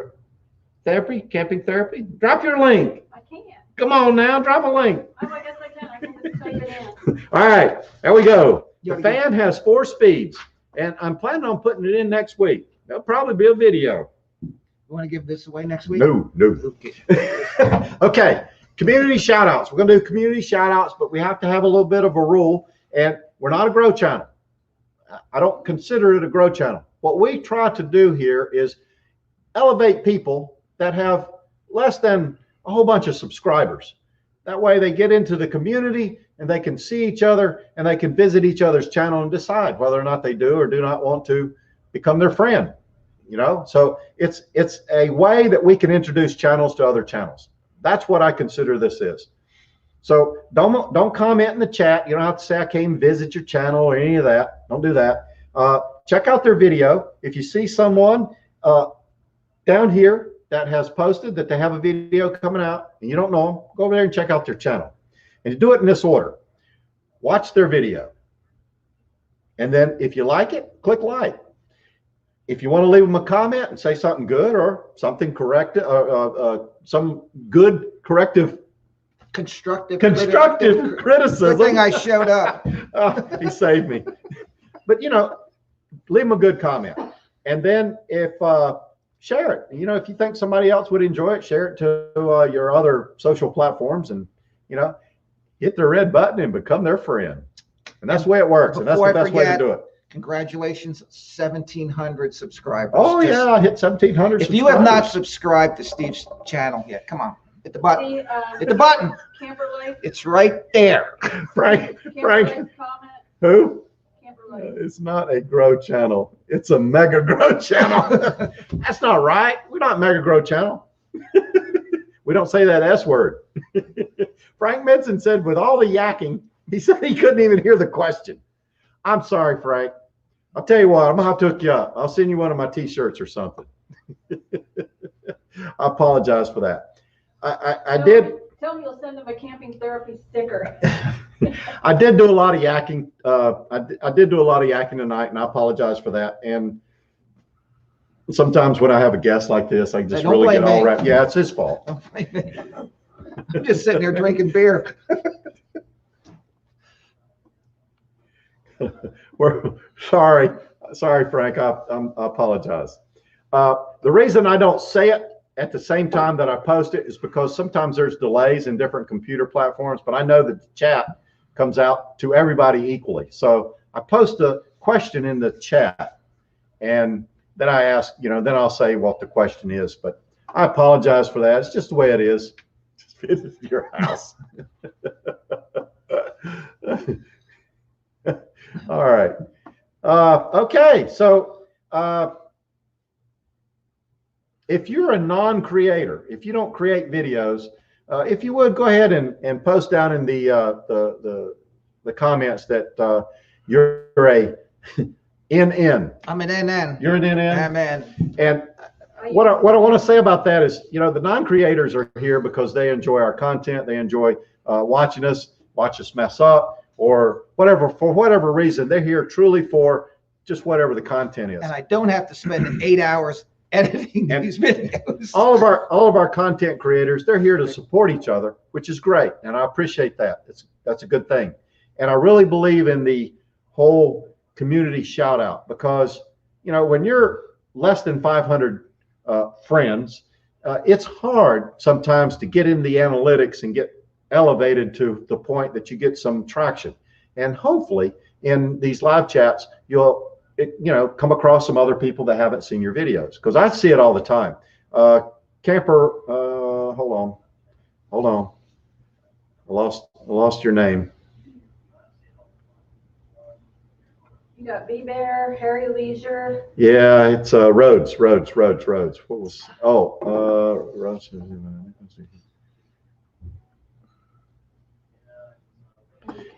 therapy. Drop your link. I can't. Come on now, drop a link. Oh, I guess I can. I can just type it in. All right, there we go. The fan has 4 speeds, and I'm planning on putting it in next week. There'll probably be a video. You want to give this away next week? No. Okay. Okay. Community shout outs. We're going to do community shout outs, but we have to have a little bit of a rule, and we're not a grow channel. I don't consider it a grow channel. What we try to do here is elevate people that have less than a whole bunch of subscribers. That way they get into the community and they can see each other and they can visit each other's channel and decide whether or not they do or do not want to become their friend. You know, so it's a way that we can introduce channels to other channels. That's what I consider this is. So don't comment in the chat. You don't have to say I came visit your channel or any of that. Don't do that. Check out their video. If you see someone down here that has posted that they have a video coming out and you don't know them, go over there and check out their channel. And do it in this order. Watch their video. And then if you like it, click like. If you want to leave them a comment and say something good or something corrective, some good corrective, constructive criticism. Good thing I showed up. He saved me. But you know, leave them a good comment, and then if share it. You know, if you think somebody else would enjoy it, share it to your other social platforms, and you know, hit the red button and become their friend. And that's the way it works, and that's the best way to do it. Congratulations, 1,700 subscribers. Oh, yeah, I hit 1,700 If you have not subscribed to Steve's channel yet, come on, hit the button. Hit the button. Camper Life. It's right there. Frank. Comment. Who? Camper Life. It's not a grow channel. It's a mega grow channel. That's not right. We're not mega grow channel. We don't say that S word. Frank Minson said with all the yakking, he said he couldn't even hear the question. I'm sorry, Frank. I'll tell you what, I'm gonna have to hook you up. I'll send you one of my t-shirts or something. I apologize for that. I did. Tell me you'll send them a camping therapy sticker. I did do a lot of yakking. I did do a lot of yakking tonight, and I apologize for that. And sometimes when I have a guest like this, I just really get all wrapped. Yeah, it's his fault. I'm just sitting here drinking beer. We're sorry, Frank. I apologize. The reason I don't say it at the same time that I post it is because sometimes there's delays in different computer platforms, but I know that the chat comes out to everybody equally. So I post a question in the chat, and then I ask, you know, then I'll say what the question is. But I apologize for that. It's just the way it is. Just fit into your house. All right. Okay. So if you're a non-creator, if you don't create videos, if you would go ahead and post down in the comments that you're a NN. I'm an NN. You're an NN. I'm in. And what I want to say about that is, you know, the non-creators are here because they enjoy our content. They enjoy watching us, watch us mess up, or whatever, for whatever reason. They're here truly for just whatever the content is. And I don't have to spend 8 hours editing these videos. All of our content creators, they're here to support each other, which is great, and I appreciate that. That's a good thing. And I really believe in the whole community shout out, because you know, when you're less than 500 friends, it's hard sometimes to get in the analytics and get elevated to the point that you get some traction. And hopefully in these live chats, you'll come across some other people that haven't seen your videos, because I see it all the time. Camper, hold on. I lost your name. You got B-Bear, Harry Leisure. Yeah, it's Rhodes. What was, Rhodes.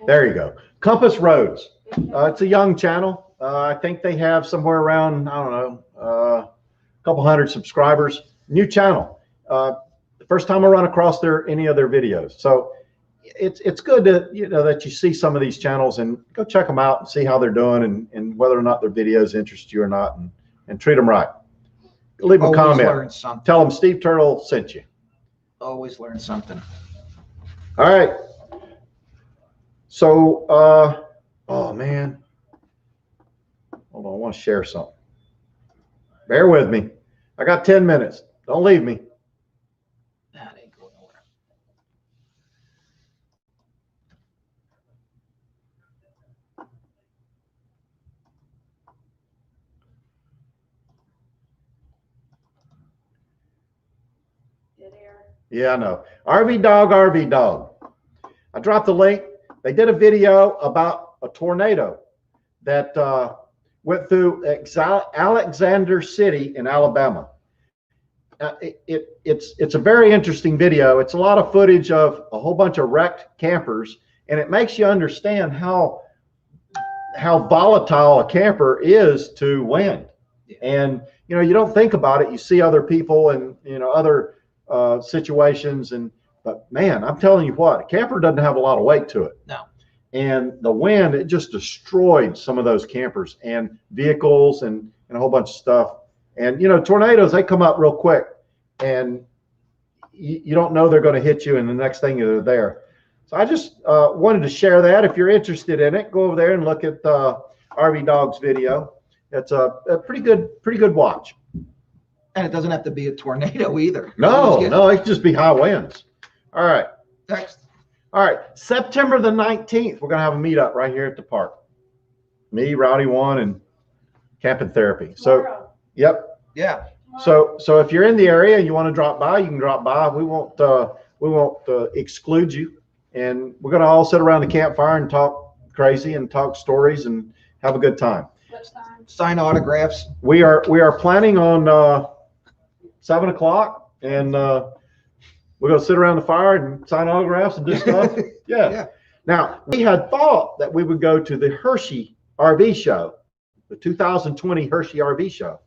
There you go. Compass Rhodes. It's a young channel. I think they have somewhere around, I don't know, a couple hundred subscribers. New channel. The first time I run across any of their videos. So it's good to, that you see some of these channels and go check them out and see how they're doing and whether or not their videos interest you or not, and treat them right. Leave them a comment. Tell them Steve Turtle sent you. Always learn something. All right. So, oh man, hold on, I want to share something. Bear with me. I got 10 minutes. Don't leave me. That ain't going nowhere. Yeah, I know. RV Dog. I dropped the link. They did a video about a tornado that went through Alexander City in Alabama. It's a very interesting video. It's a lot of footage of a whole bunch of wrecked campers, and it makes you understand how volatile a camper is to wind. And you don't think about it. You see other people and other situations, but man, I'm telling you what, a camper doesn't have a lot of weight to it. No. And the wind, it just destroyed some of those campers and vehicles and a whole bunch of stuff. And tornadoes, they come up real quick, and you don't know they're going to hit you, and the next thing they're there. So I just wanted to share that. If you're interested in it, go over there and look at RV Dog's video. It's a pretty good watch. And it doesn't have to be a tornado either. No, it can just be high winds. All right. Next. All right. September the 19th, we're going to have a meetup right here at the park. Me, Rowdy One, and Camping Therapy. So, yep. Yeah. So if you're in the area and you want to drop by, you can drop by. We won't exclude you. And we're going to all sit around the campfire and talk crazy and talk stories and have a good time. Sign autographs. We are planning on 7 o'clock, and we're going to sit around the fire and sign autographs and do stuff. Yeah. Now, we had thought that we would go to the Hershey RV show, the 2020 Hershey RV show,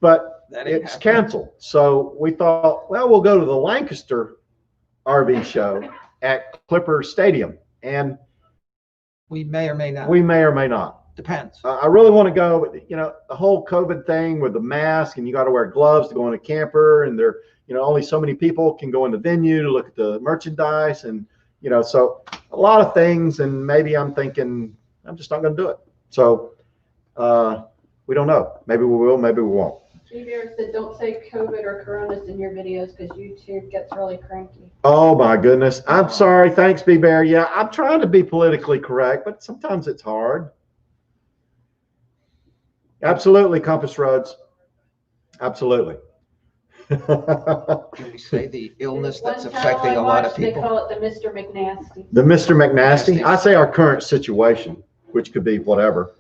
but it's canceled. So we thought, well, we'll go to the Lancaster RV show at Clipper Stadium, and we may or may not. Depends. I really want to go, but the whole COVID thing with the mask, and you got to wear gloves to go in a camper, and there, only so many people can go in the venue to look at the merchandise, and so a lot of things, and maybe I'm thinking I'm just not going to do it. So we don't know. Maybe we will, maybe we won't. B-Bear said, don't say COVID or coronas in your videos because YouTube gets really cranky. Oh my goodness. I'm sorry. Thanks, B-Bear. Yeah, I'm trying to be politically correct, but sometimes it's hard. Absolutely, Compass Roads. Absolutely. Can we say the illness that's affecting a lot of people? They call it the Mr. McNasty. The Mr. McNasty. I say our current situation, which could be whatever.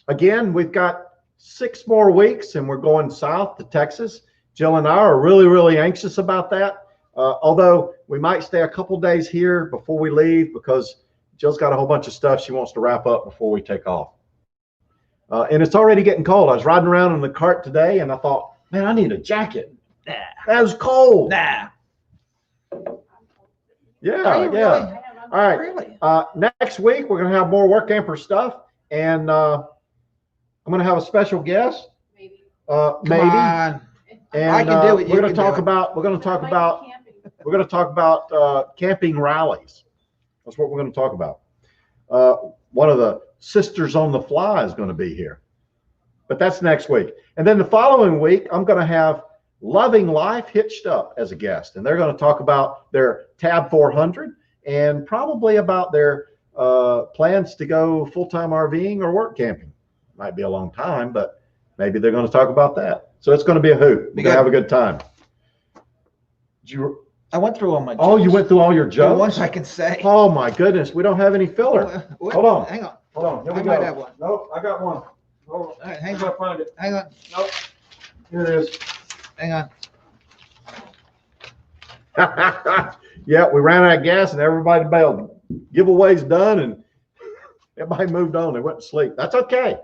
Again, we've got 6 more weeks, and we're going south to Texas. Jill and I are really, really anxious about that. Although we might stay a couple days here before we leave, because Jill's got a whole bunch of stuff she wants to wrap up before we take off. And it's already getting cold. I was riding around in the cart today, and I thought, man, I need a jacket. Nah. That was cold. Nah. Yeah. Really? All right. Really? Next week, we're going to have more WorkAmper stuff, and I'm going to have a special guest. Maybe. Come on. And I can do it. We're going to talk about camping rallies. That's what we're going to talk about. One of the Sisters on the Fly is going to be here. But that's next week. And then the following week, I'm going to have Loving Life Hitched Up as a guest. And they're going to talk about their Tab 400 and probably about their plans to go full-time RVing or work camping. Might be a long time, but maybe they're going to talk about that. So it's going to be a hoot. We're going to have a good time. I went through all my jokes. Oh, you went through all your The jokes? ones I can say. Oh my goodness, we don't have any filler. Hold on. Hang on. Hold on. Here we I go. might have one. Nope, I got one. Hold on. All right, hang I'm gonna on. find it. Hang on. Nope. Here it is. Hang on. Yeah, we ran out of gas and everybody bailed. Giveaway's done and everybody moved on. They went to sleep. That's okay.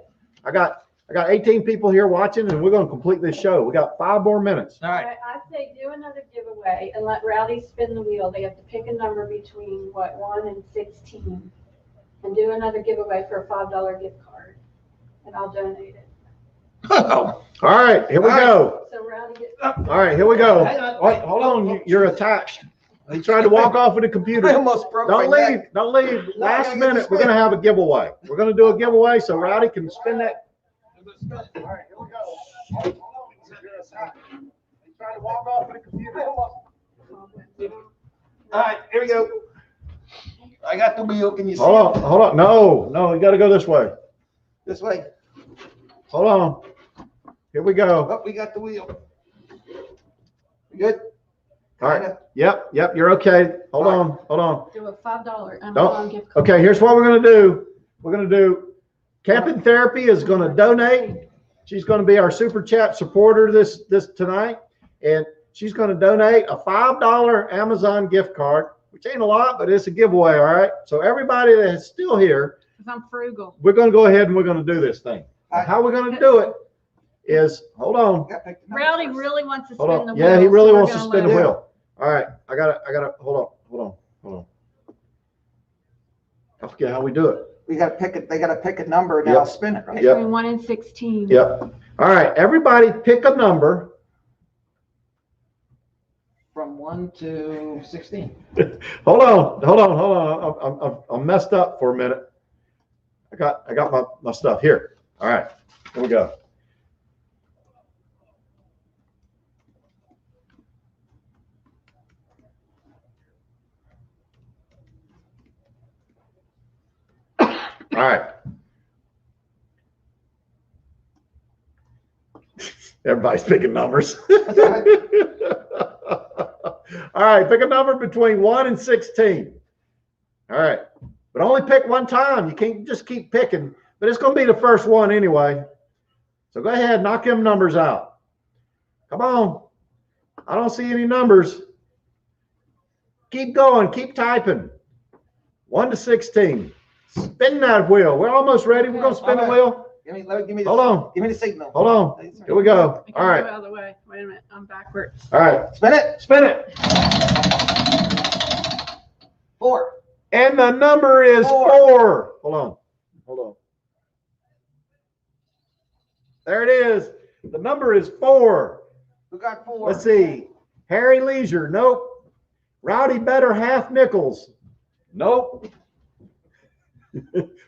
I got 18 people here watching and we're going to complete this show. We got 5 more minutes. All right. I say do another giveaway and let Rowdy spin the wheel. They have to pick a number between 1 and 16, and do another giveaway for a $5 gift card, and I'll donate it. Oh. All right, here we go. So Rowdy gets. All right, here we go. Hang on. Wait, hold on, you're attached. He tried to walk off with the I computer. almost broke Don't my leave, neck. don't leave. No, I Last gotta get minute, this we're gonna spin. have a giveaway. We're gonna do a giveaway so Rowdy can spin that. All right, here we go. Hold on, you're attached. He tried to walk off with the computer. All right, here we go. I got the wheel. Can you see? Hold on. No, you gotta go this way. This way. Hold on. Here we go. Oh, we got the wheel. We good? All right. Yep, you're okay. Hold on. Do a $5 Amazon gift card. Okay, here's what we're gonna do. We're gonna do, Camping Therapy is gonna donate. She's gonna be our super chat supporter this tonight. And she's gonna donate a $5 Amazon gift card, which ain't a lot, but it's a giveaway, all right? So everybody that's still here, Because I'm frugal. we're gonna go ahead and we're gonna do this thing. And how we're gonna do it is, hold on. Rowdy really wants to Hold spin the on. wheel. Yeah, he so really we're wants to gonna spin the let him. wheel. All right, I gotta, hold on. I forget how we do it. We got to pick it. They got to pick a number and Yep. I'll spin it, right? Yep. Between 1 and 16. Yep. All right, everybody pick a number. From 1 to 16. Hold on. I'm messed up for a minute. I got my stuff here. All right, here we go. All right. Everybody's picking numbers. All right, pick a number between 1 and 16. All right, but only pick one time. You can't just keep picking, but it's going to be the first one anyway. So go ahead, knock them numbers out. Come on. I don't see any numbers. Keep going, keep typing. 1 to 16. Spin that wheel. We're almost ready. We're going to spin the wheel. Give me Hold on. Give me the signal. Hold on. Here we go. I can All go right. out of the way. Wait a minute. I'm backwards. All right. Spin it. Spin it. 4. And the number is 4. Hold on. There it is. The number is 4. Who got 4? Let's see. Harry Leisure. Nope. Rowdy Better Half Nickels. Nope.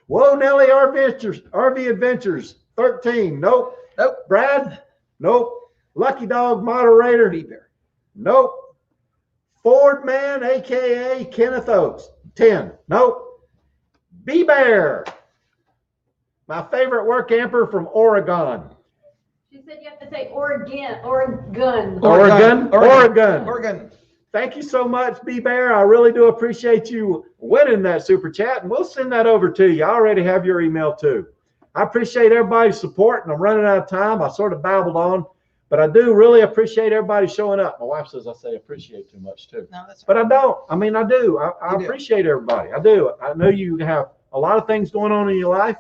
Whoa Nelly RV Adventures. 13. Nope. Brad. Nope. Lucky Dog Moderator. Bear. Nope. Ford Man, aka Kenneth Oaks. 10. Nope. B-Bear. My favorite work camper from Oregon. She said you have to say Oregon. Oregon. Thank you so much, B-Bear. I really do appreciate you winning that super chat, and we'll send that over to you. I already have your email too. I appreciate everybody's support, and I'm running out of time. I sort of babbled on, but I do really appreciate everybody showing up. My wife says I say appreciate too much too. No, that's But I don't. I mean, I do. I You do. appreciate everybody. I do. I know you have a lot of things going on in your life,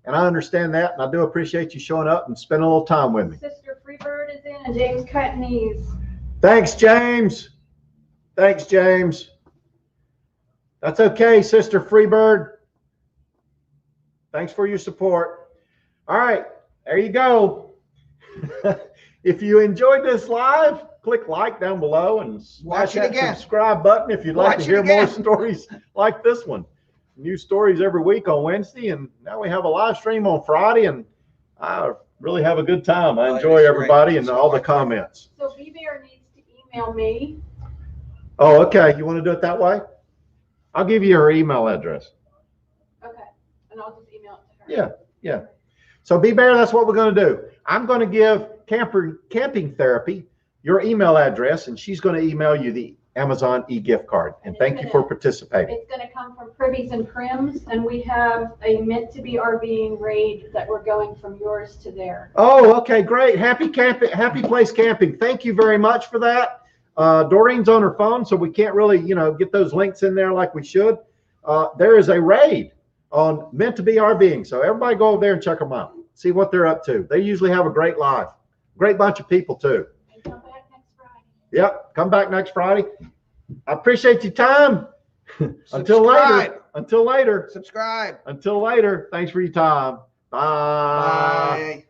and I understand that, and I do appreciate you showing up and spending a little time with me. Sister Freebird is in, and James Cutney's. Thanks, James. That's okay, Sister Freebird. Thanks for your support. All right, there you go. If you enjoyed this live, click like down below and Watch smash it that again. subscribe button if you'd like Watch to it hear more again. stories like this one. New stories every week on Wednesday, and now we have a live stream on Friday, and I really have a good time. I Oh, enjoy it's everybody great. and So all the much fun. comments. So B-Bear needs to email me. Oh, okay. You want to do it that way? I'll give you her email address. Okay, and I'll just email it to her. Yeah. So B-Bear, that's what we're going to do. I'm going to give Camping Therapy your email address, and she's going to email you the Amazon e-gift card. And thank you for participating. It's going to come from Privies and Prims, and we have a meant to be RVing raid that we're going from yours to there. Oh, okay, great. Happy place camping. Thank you very much for that. Doreen's on her phone, so we can't really, get those links in there like we should. There is a raid on meant to be RVing, so everybody go over there and check them out. See what they're up to. They usually have a great life. Great bunch of people too. And come back next Friday. Yep, come back next Friday. I appreciate your time. Until later. Subscribe. Until later. Thanks for your time. Bye. Bye.